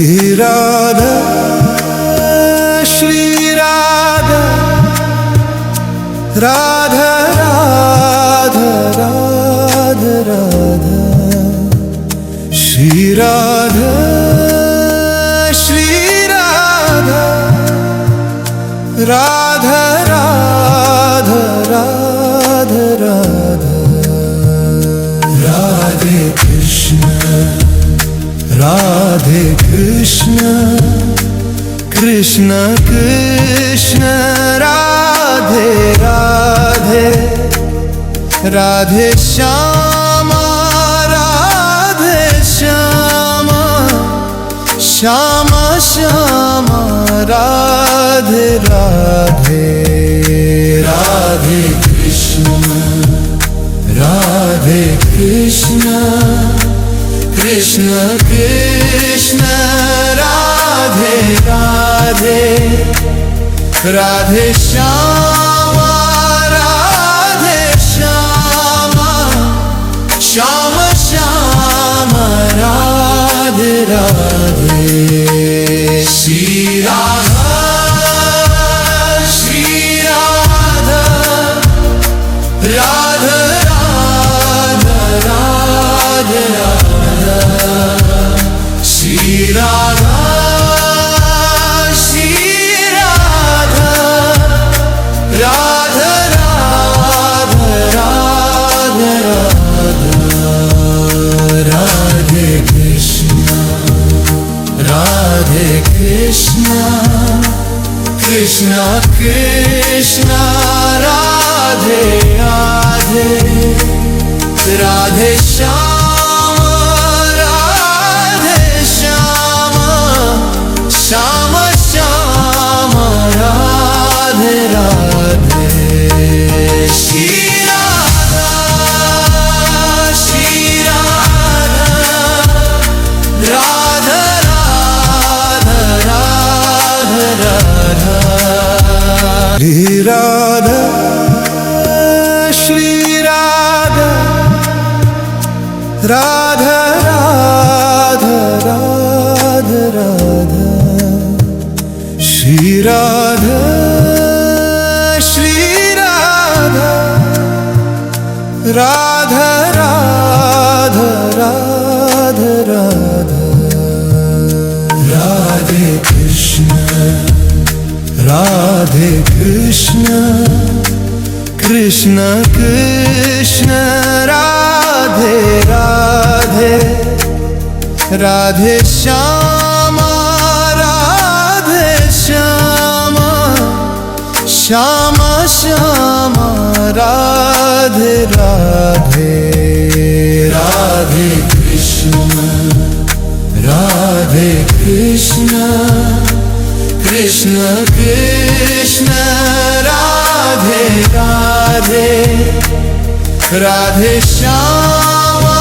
Radha Shri Radha Radha Radha Radha Radha Shri Radha Shri Radha Radha Radha Radha Radha Radhe Krishna Krishna Krishna Radhe Radhe Radhe Shyama Radhe Shyama Shyama Shyama Radhe Radhe Radhe Krishna Krishna Krishna Radhe Radhe Radhe Shyama Radhe Shyama Shyama Shyama Radhe Radhe Shri Radha Shri Radha Radha Radha Radha Shri Radha Shri Radha Radha Radha Radha Radha Radhe Krishna Krishna Krishna Radhe Radhe Radhe Shyama Radhe Shyama Shyama Shyama Radhe Radhe Shri Radha Shri Radha Radha Radha Radha Radha Shri Radha Radha Radha Radha Radha Shri Radha Shri Radha Radha Radha Radha Radha Radhe Krishna Krishna Krishna Radhe Radhe Radhe Shyama Radhe Shyama Shyama Shyama Radhe Radhe Radhe Krishna Krishna Krishna Radhe Radhe Radhe Shyama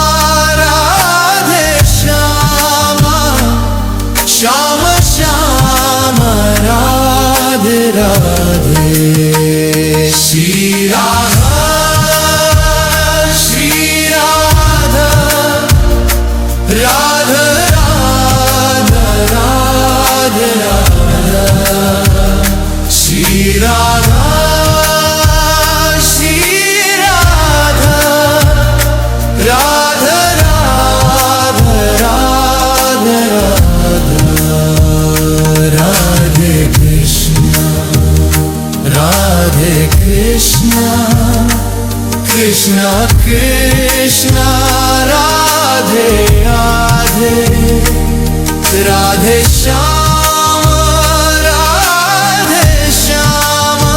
Radhe Shyama Shyama Shyama Radhe Radhe Shri Radha Shri Radha Radha Radha Radha Radha Shri Radha Shri Radha Radha Radha Radha Radha Radhe Krishna Krishna Krishna Radhe Radhe Radhe Shyama Radhe Shyama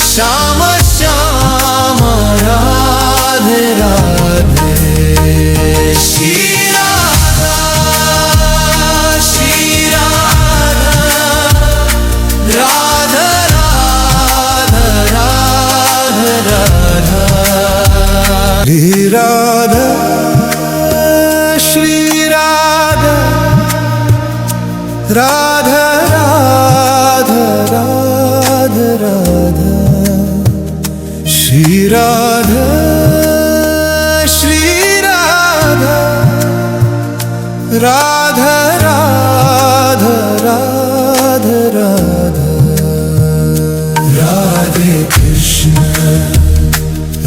Shyama Shyama Radhe Radhe Shri Radha Shri Radha Radha Radha Radha Radha Radha Shri Radha Radha Radha Radha Radha Shri Radha Shri Radha Radha Radha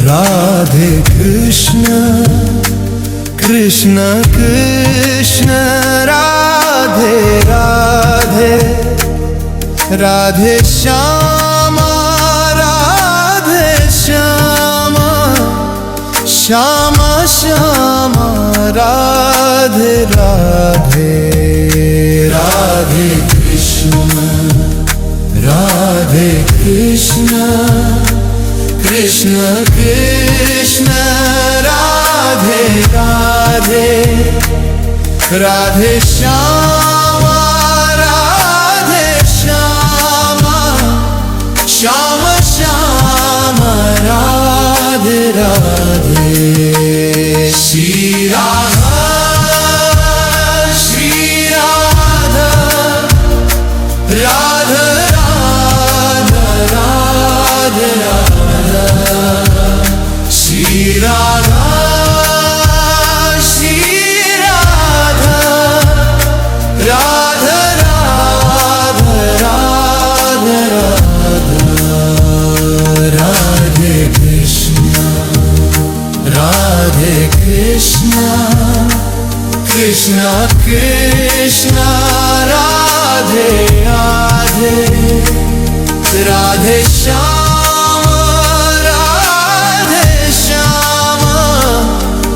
Radhe Krishna Krishna Krishna Radhe Radhe, Radhe Shyama Radhe Shyama, Shyama Shyama Radhe Radhe. Radhe Krishna Krishna Krishna Radhe Radhe, Radhe Shyama Radhe Shyama, Shyama Shyama Radhe Radhe. Shri Radha Shri Radha, Radha Radha Radhe Radha. Shri Radha Shri Radha, Radha Radha Radhe Radha. Radhe Krishna Krishna Krishna Radhe Radhe, Radhe Shyama Radhe Shyama,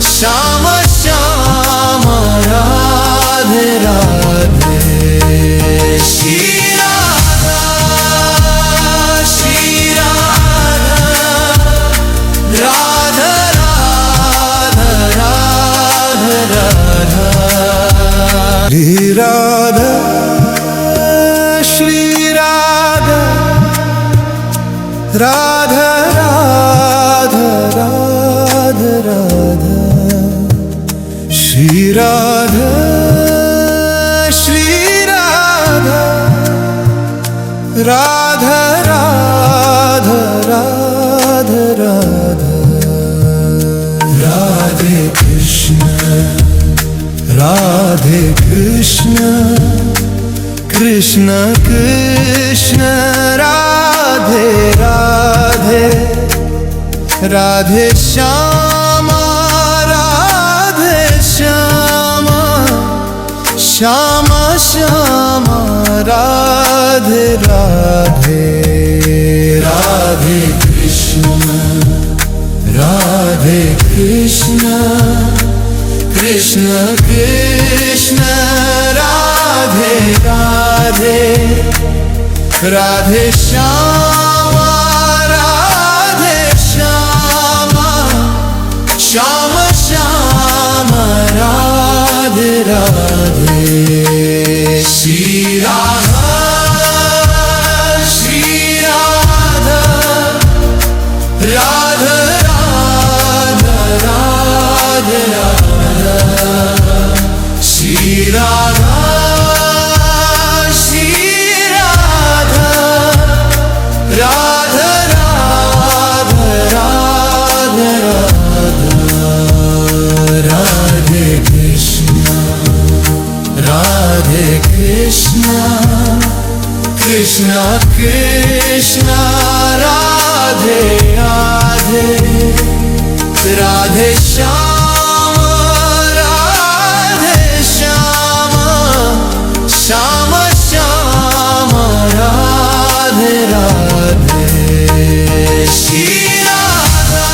Shyama Shyama Radhe Radhe. Shri Radha Shri Radha, Radha Radha Radhe Radha. Shri Radha Shri Radha, Radha Radha Radhe Radha. Shri Radha Shri Radha, Radha Radha Radhe Radha. Radhe Krishna Krishna Krishna Radhe Radhe, Radhe Shyama Radhe Shyama, Shyama Shyama Radhe Radhe. Radhe Krishna Krishna Krishna Radhe Radhe, Radhe Shyama Radhe Shyama, Shyama Shyama Radhe Radhe. Shri Radha Shri Radha, Radha Radha Radhe Radha. Shri Radha Shri Radha, Radha Radha Radhe Radha. Radhe Krishna Krishna Krishna Radhe Radhe, Radhe Shyama Radhe Shyama, Shyama Shyama Radhe Radhe. Shri Radha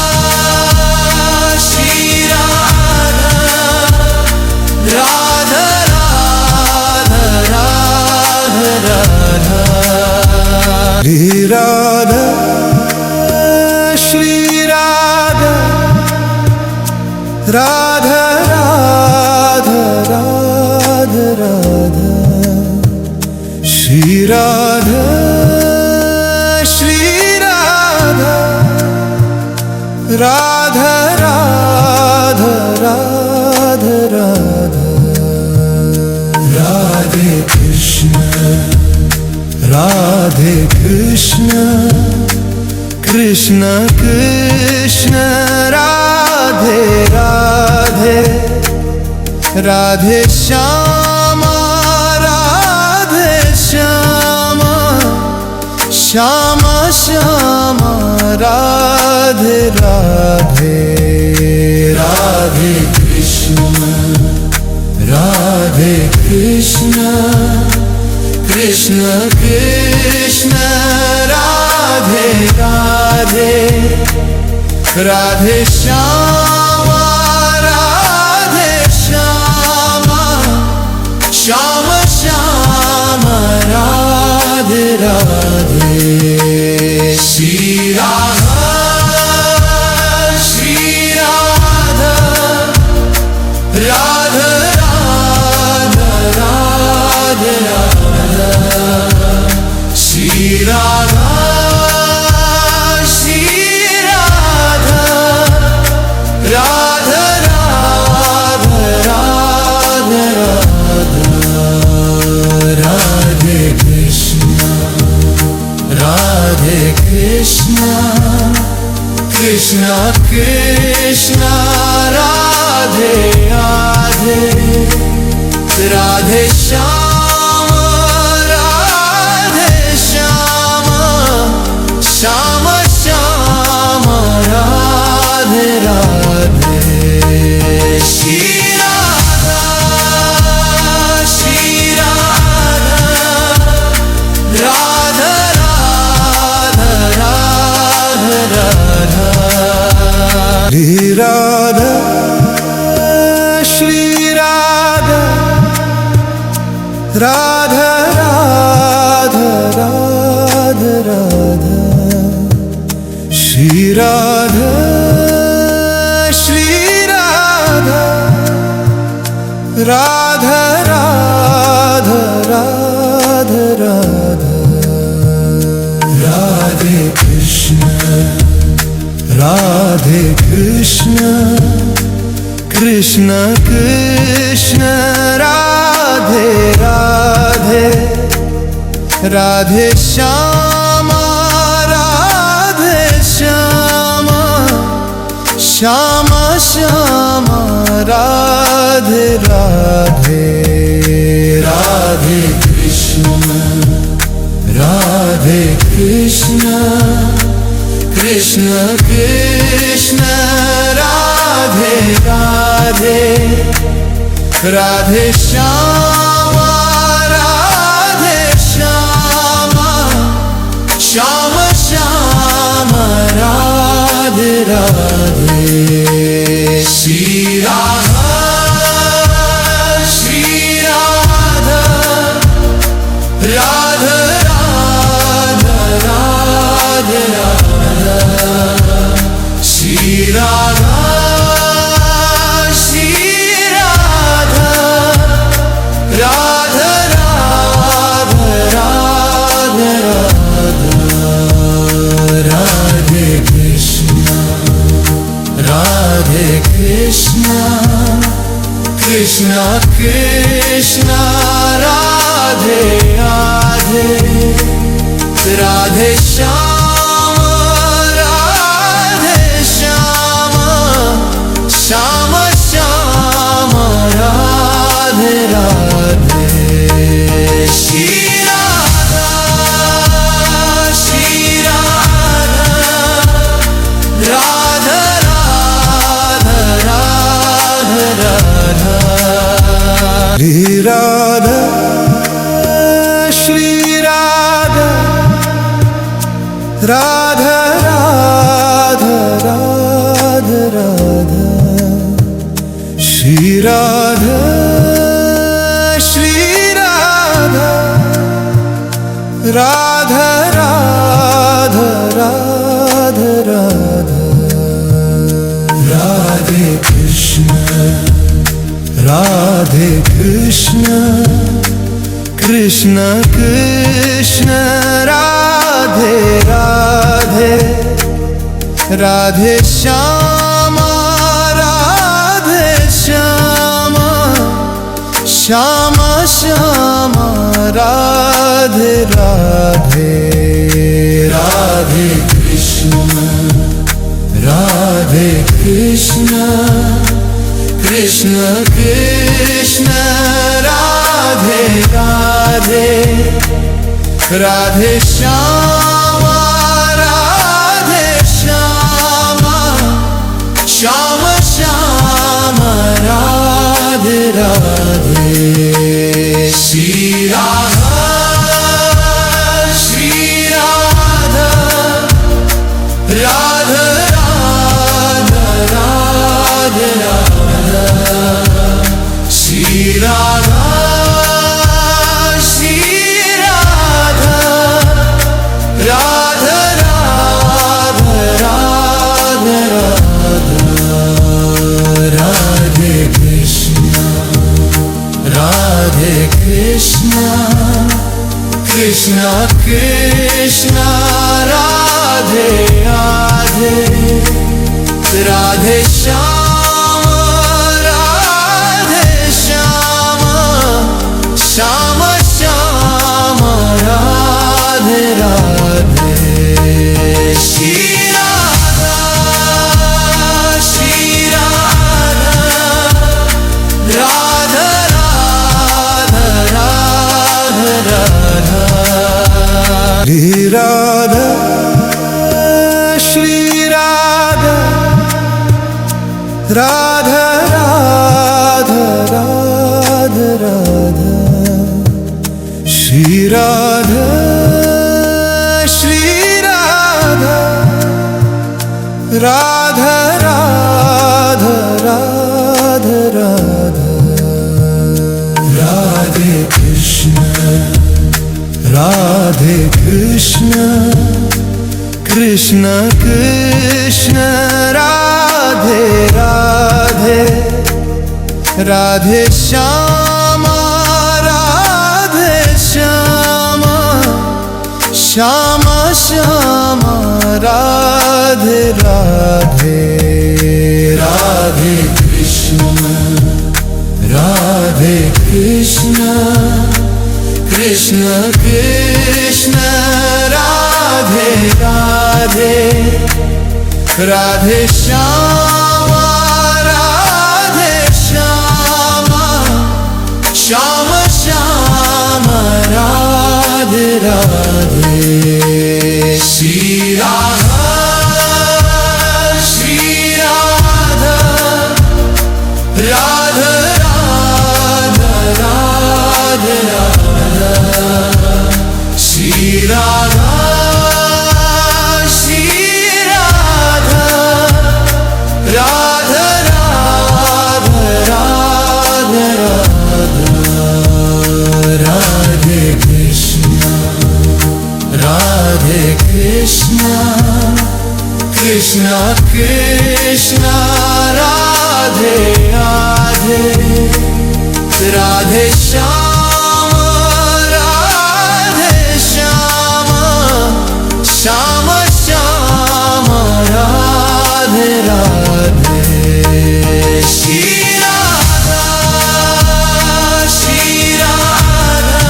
Shri Radha, Radha Radha Radhe Radha. Shri Radha Shri Radha, Radha Radha Radhe Radha. Shri Radha Shri Radha, Radha Radha Radhe Radha. Radhe Krishna Krishna Krishna Radhe Radhe, Radhe Shyama Radhe Shyama, Shyama Shyama Radhe Radhe Radhe Radhe Krishna Radhe Krishna Krishna Krishna Radhe Radhe Radhe Shyama Radhe Shyama Shyam Shyam Radhe Radhe Shri Radha Shri Radha Radha Radha Radhe Radha Shri Radha Krishna Krishna Radhe Radhe Radhe Shyam Radhe Shyam Shyam Shyam Radhe Radhe Shri Radha Shri Radha Radha Shri Radha Shri Radha Radha Radha Radha Radha Shri Radha Shri Radha Radha Radha Radha Radha Radhe Krishna Radhe Krishna Krishna Krishna Radhe Radhe Radhe Shyama Radhe Shyama Shyam Shyam Radhe Radhe Radhe Krishna Radhe Krishna Krishna Krishna Radhe Radhe Radhe Shyama Radhe Shyama Shyam Shyam Radhe Radhe Shri Radha Shri Radha Radha Radha Radhe Shri Radha Shri Radha Radha Radha Radha Radhe Krishna Radhe Krishna Krishna Krishna Radhe Radhe Radhe Shyam Radhe Shyam Shyam Shyam Radhe Radhe Shri Radha Shri Radha Radha Radha Radha Shri Radha Shri Radha Radha Radha Radha Radha Shri Radha Shri Radha Radha Radha Radha Radha Radhe Krishna Radhe Krishna Krishna Krishna Radhe Radhe Radhe Shyama Radhe Shyama Shyam Shyam Radhe Radhe Radhe Krishna Radhe Krishna Krishna Krishna Radhe Radhe Radhe Shyam Radhe Shyam Radhe Shri Radha Shri Radha Radha Radha Radha Radha Shri Radha Shri Radha Radha Radha Radha Radha Radhe Krishna Krishna Krishna Radhe Radhe Radhe Shyam Shyam Shyam Radhe Radhe Shri Radha Shri Radha Radha Radha Radha Radha Shri Radha Shri Radha Radha Radha Radha Radha Shri Radha Shri Radha Radha Radha Radha Radha Radhe Krishna Krishna Krishna Radhe Radhe Radhe Shyam Shyam Shyam Radhe Radhe Radhe Krishna Krishna Krishna Radhe Radhe Radhe Shyam Shyam Shyam Radhe Radhe Shri Radha Shri Radha Radha Radha Radha Radha Shri Radha Shri Radha Radha Radha Radha Radha Radhe Krishna Krishna Krishna Radhe Radhe Radhe Shyam Shyam Shyam Radhe Radhe Shri Radha Shri Radha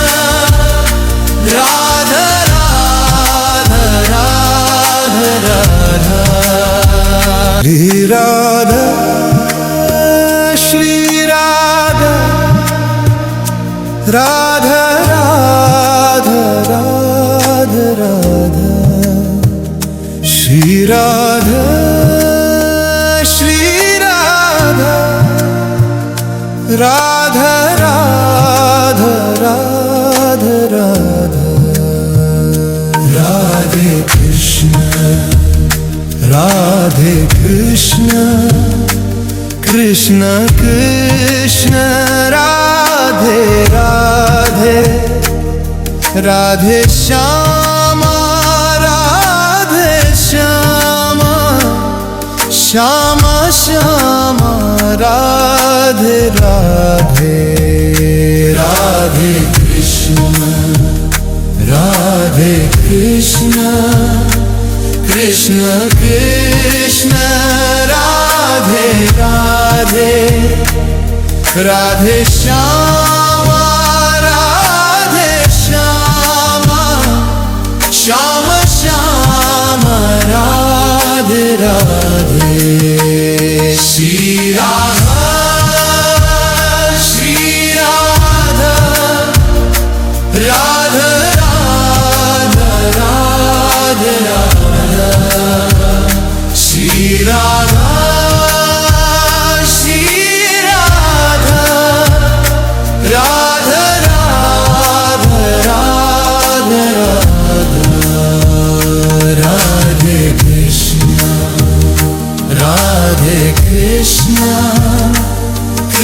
Radha Radha Radha Radha Shri Radha Shri Radha Radha Radha Radha Radha Shri Radha Shri Radha Radha Radha Radha Radha Radhe Krishna Krishna Krishna Radhe Radhe Radhe Shyam Shyam Shyam Radhe Radhe Radhe Krishna Krishna Krishna Radhe Radhe Radhe Shyam Shyam Shyam Radhe Radhe Shri Radha Shri Radha Radha Radha Radha Shri Radha Shri Radha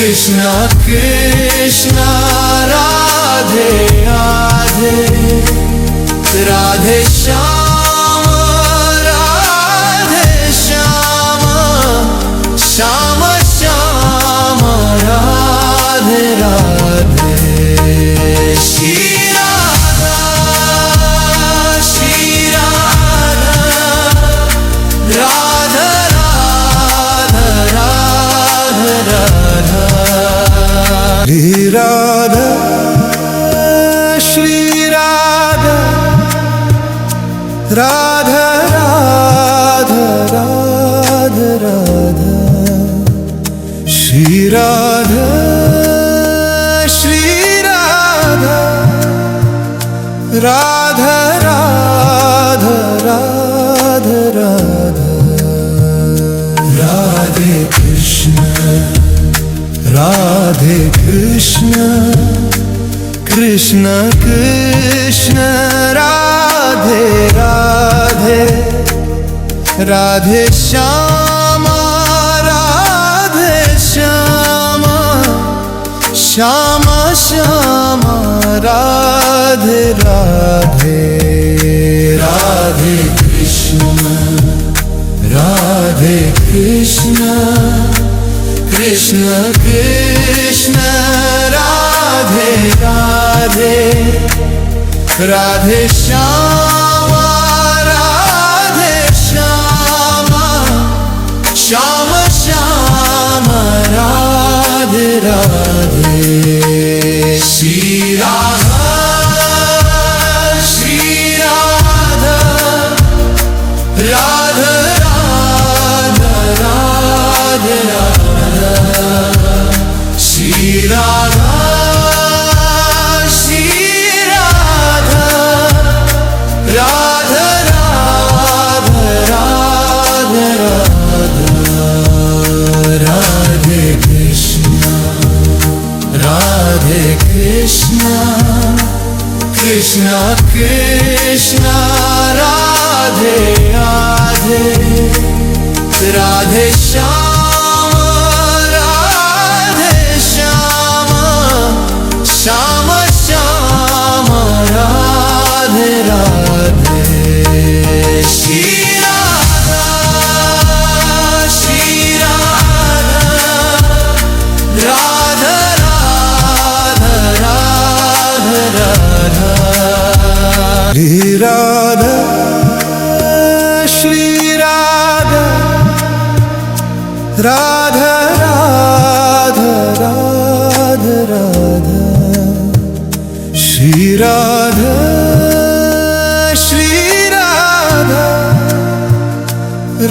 Krishna Krishna Radhe Radhe Radhe Shyama Radhe Shyama Shyama Shyama Radhe Radhe Shri Radha Shri Radha Radha Radha Radha Radha Shri Radha Shri Radha Radha Radha Radha Radha Shri Radha Shri Radha Radha Radha Radha Radha Radhe Krishna Radhe Krishna Krishna Krishna Radhe Radhe Radhe Shyama Radhe Shyama Shyama Shyama Radhe Radhe Radhe Krishna Radhe Krishna Krishna Krishna Radhe Radhe Radhe Shyama Radhe Shyama Shyama Shyama Radhe Radhe Shri Radha Shri Radha Radha Radha Radha Radha Shri Radha Shri Radha Radha Radha Radha Radha Radhe Krishna Radhe Krishna Krishna Krishna Radhe Radhe Radhe Shyama Radhe Shyama Shyama Shyama Radhe Radhe Shri Radha Shri Radha Radha Radha Radha Radha Shri Radha Shri Radha Radha Radha Radha Radha Shri Radha Shri Radha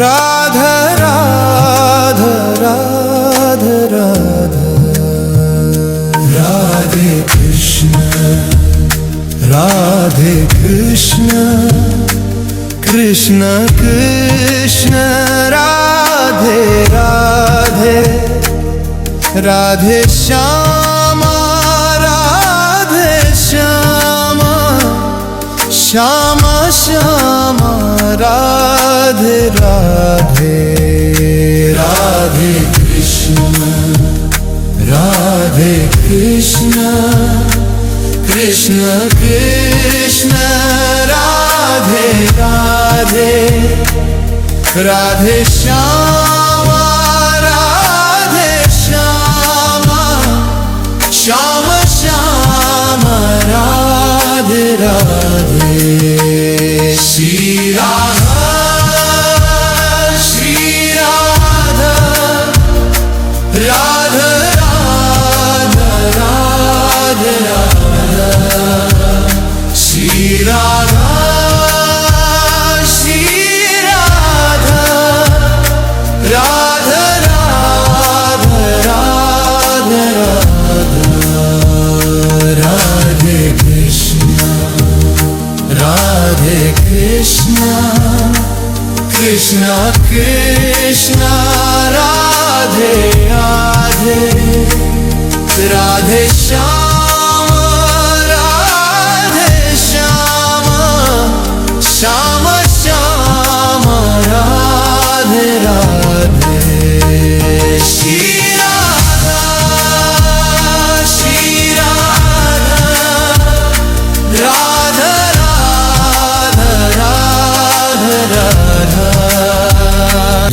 Radha Radha Radha Radha Radhe Krishna Radhe Krishna Krishna Krishna Radhe Radhe Radhe Shyama Radhe Shyama Shyama Shyama Radhe Radhe Radhe Krishna Radhe Krishna Krishna Krishna Radhe Radhe Radhe Shyama Radhe Shyama Shyama Shyama Radhe Radhe Shri Radha Shri Radha Radha Radha Radha Radha Shri Radha Shri Radha Radha Radha Radha Radha Radhe Krishna Radhe Krishna Krishna Krishna Radhe Radhe Radhe Shyama Radhe Shyama Shyama Shyama Radhe Radhe Shri Radha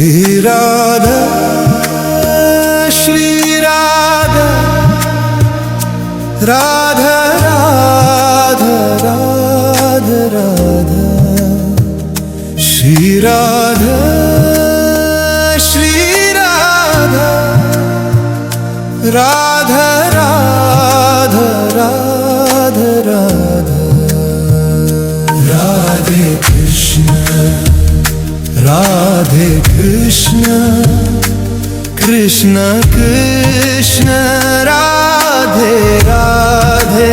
Radha Shri Radha Radha Radha Radha Radha Shri Radha Shri Radha Radha Radha Radha Radha Radhe Krishna Krishna Krishna Radhe Radhe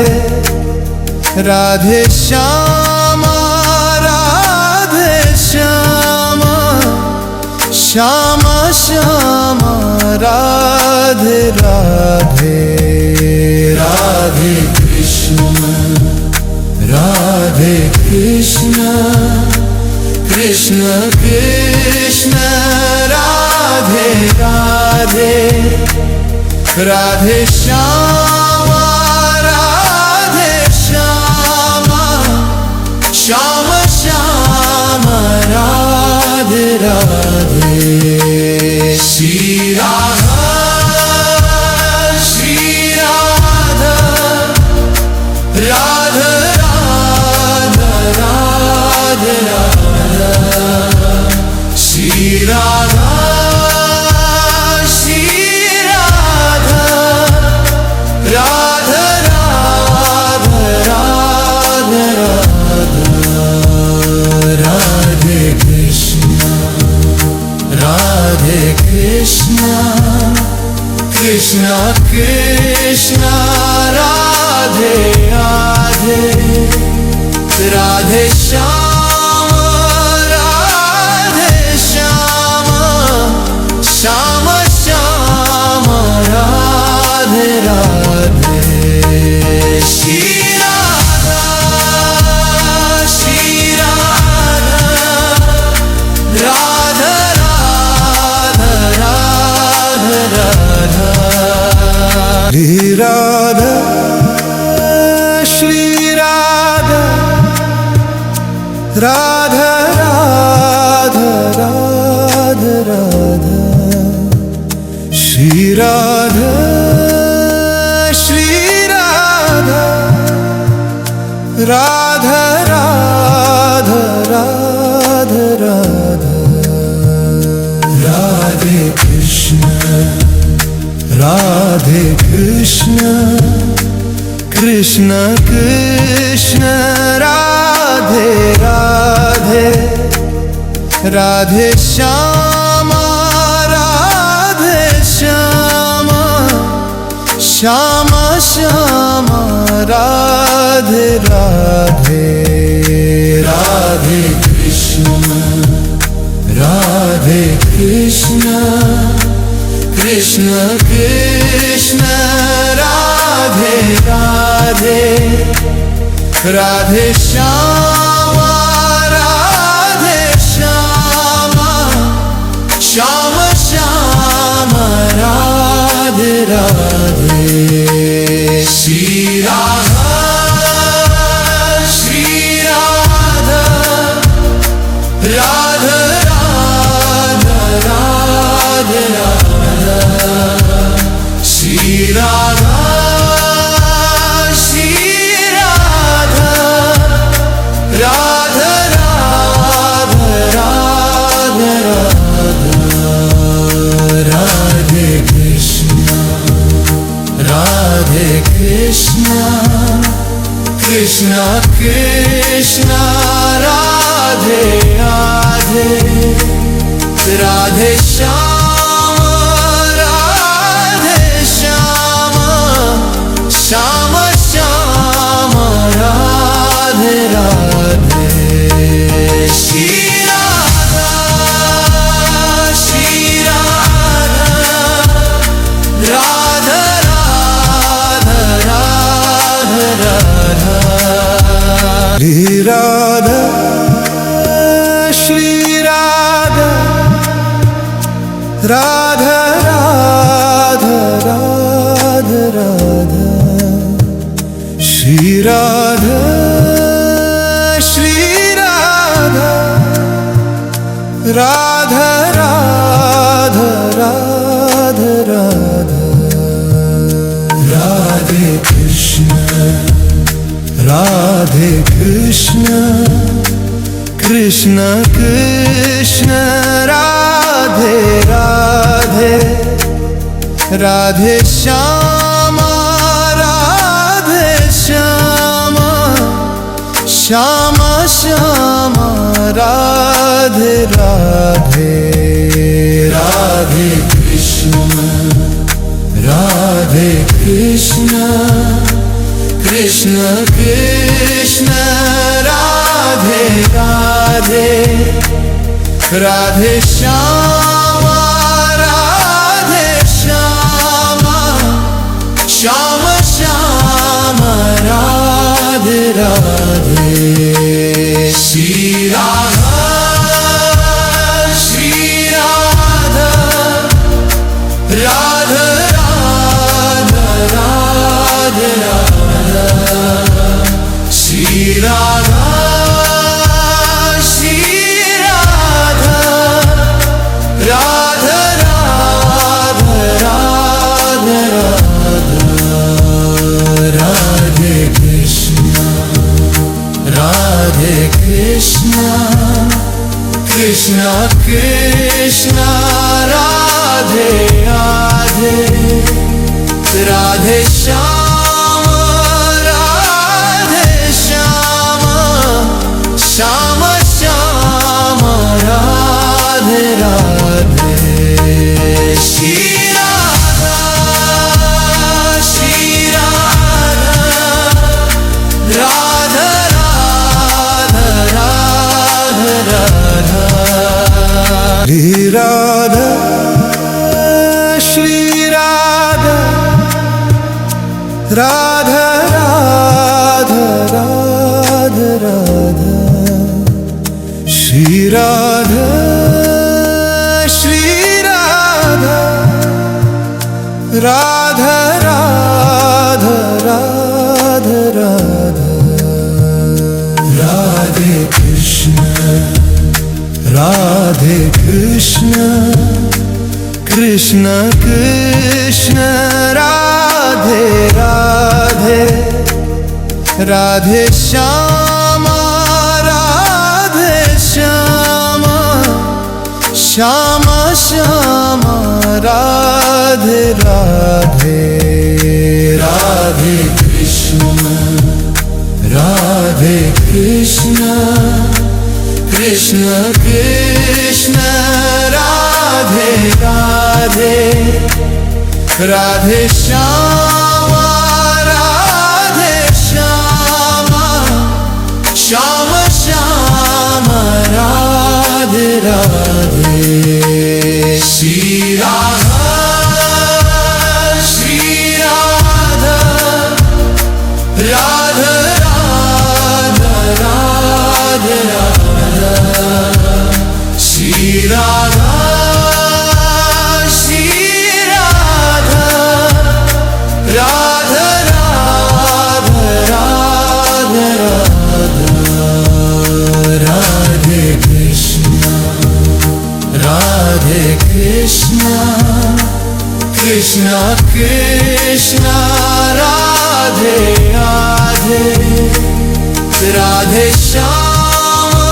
Radhe Shyama Radhe Shyama Shyama Shyama Radhe Radhe Radhe Krishna Krishna Krishna Radhe Radhe Radhe Shyama Radhe Shyama Shyama Shyama Radhe Radhe Shri Radha Shri Radha Radha Radha Radhe Radha Shri Radha Shri Radha Radha Radha Radha Radha Radhe Krishna Krishna Krishna Radhe Radhe Radhe Shyama Radhe Shyama Shyama Shyama Radhe Radhe Shri Radha Shri Radha Radha Radha Radha Radha Shri Radha Radha Radha Radha Radha Shri Radha Shri Radha Radha Radha Radha Radha Radhe Krishna Krishna Krishna Radhe Radhe Radhe Shyama Radhe Shyama Shyama Shyama Radhe Radhe Radhe Krishna Krishna Krishna Radhe Radhe Radhe Shyama Radhe Shyama Shyama Shyama Radhe Radhe Shri Radha Shri Radha Radha Radha Radha Shri Radha Shri Radha Radha Radha Radha Radhe Krishna Krishna Krishna Radhe Radhe Radhe Shyama Radhe Shyama Shyama Shyama Radhe Radhe Shri Radha Shri Radha Radha Radha Radha Radha Shri Radha Radha Radha Radha Radha Shri Radha Shri Radha Radha Radha Radhe Krishna Krishna Krishna Radhe Radhe, Radhe Shyama Radhe Shyama, Shyama Shyama Radhe Radhe. Radhe Krishna Krishna Krishna Radhe Radhe, Radhe Shyama Radhe Shyama, Shyama Shyama Radhe Radhe. Shri Radha Shri Radha, Radha Radha Radhe Radha. Shri Radha Shri Radha, Radha Radha Radhe Radha. Radhe Krishna Krishna Krishna Radhe Radhe, Radhe Shyama Radhe Shyama, Shyama Shyama Radhe Radhe. Shri Radha Shri Radha, Radha Radha Radhe Radha. Shri Radha Shri Radha, Radha Radha Radhe Radha. Shri Radha Shri Radha, Radha Radha Radhe Radha. Radhe Krishna Krishna Krishna Radhe Radhe, Radhe Shyama Radhe Shyama, Shyama Shyama Radhe Radhe. Radhe Krishna Krishna Krishna Radhe Radhe, Radhe Shyama Radhe Shyama, Shyama Shyama Radhe Radhe. Shri Radha Shri Radha, Radha Radha Radhe Radha. Shri Radha Shri Radha, Radha Radha Radhe Radha. Radhe Krishna Krishna Krishna Radhe Radhe, Radhe Shyama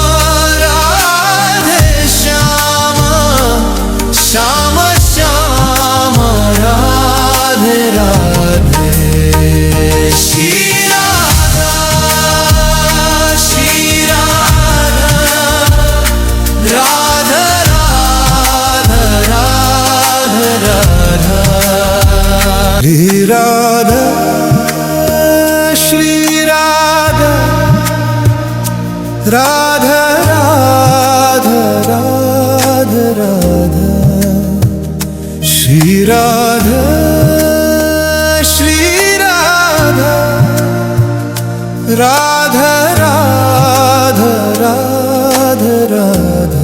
Radhe Shyama, Shyama Shyama Radhe Radhe. Shri Radha Shri Radha, Radha Radha Radhe Radha. Shri Radha Shri Radha, Radha Radha Radhe Radha. Shri Radha Shri Radha, Radha Radha Radhe Radha.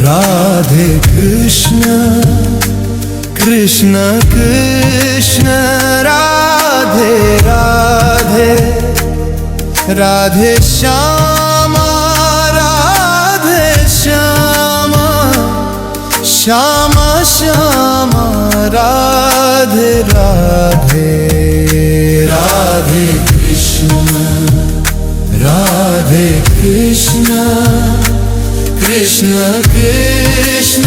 Radhe Krishna Krishna Krishna Radhe Radhe, Radhe Shyama Radhe Shyama, Shyama Shyama Radhe Radhe Radhe Krishna Radhe Krishna Krishna Krishna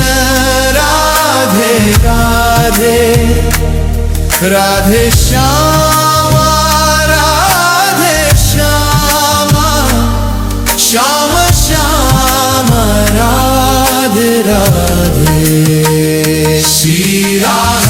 Radhe Radhe Radhe Shyama Radhe Shyama Shyam Shyam Radhe Radhe Shri Radhe